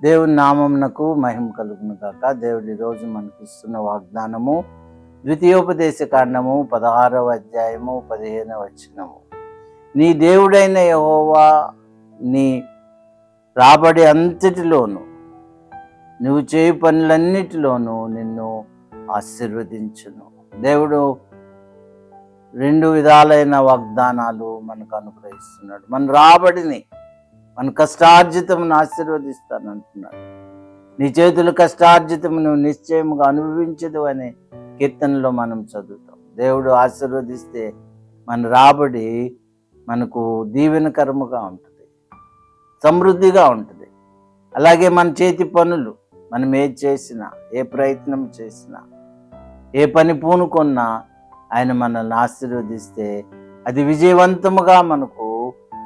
దేవుని నామమునకు మహిమ కలుగును గాక. దేవుడి రోజు మనకి ఇస్తున్న వాగ్దానము ద్వితీయోపదేశ కాండము 16వ అధ్యాయము 15వ వచనము. నీ దేవుడైన యెహోవా నీ రాబడి అంతటిలోను నువ్వు చేయు పనులన్నిటిలోనూ నిన్ను ఆశీర్వదించును. దేవుడు రెండు విధాలైన వాగ్దానాలు మనకు అనుగ్రహిస్తున్నాడు. మన రాబడిని, మన కష్టార్జితమును ఆశీర్వదిస్తానంటున్నాడు. నీ చేతుల కష్టార్జితము నువ్వు నిశ్చయముగా అనుభవించదు అనే కీర్తనలో మనం చదువుతాం. దేవుడు ఆశీర్వదిస్తే మన రాబడి మనకు దీవెనకరముగా ఉంటుంది, సమృద్ధిగా ఉంటుంది. అలాగే మన చేతి పనులు, మనం ఏది చేసినా, ఏ ప్రయత్నం చేసినా, ఏ పని పూనుకున్నా ఆయన మనల్ని ఆశీర్వదిస్తే అది విజయవంతముగా మనకు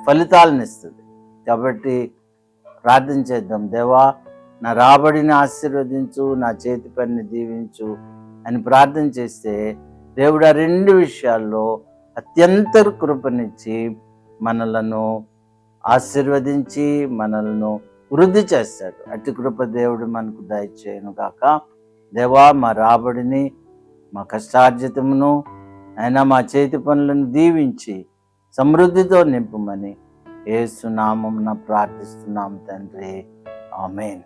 ఫలితాలను ఇస్తుంది. కాబట్టి ప్రార్థన చేద్దాం. దేవా, నా రాబడిని ఆశీర్వదించు, నా చేతి పనిని దీవించు అని ప్రార్థన చేస్తే దేవుడు ఆ రెండు విషయాల్లో అత్యంత కృపనిచ్చి మనలను ఆశీర్వదించి మనలను వృద్ధి చేస్తాడు. అతి కృప దేవుడు మనకు దయచేయను గాక. దేవా, మా రాబడిని, మా కష్టార్జితమును, అయినా మా చేతి పనులను దీవించి సమృద్ధితో నింపమని యేసు నామమున ప్రార్థిస్తున్నాం తండ్రి. ఆమేన్.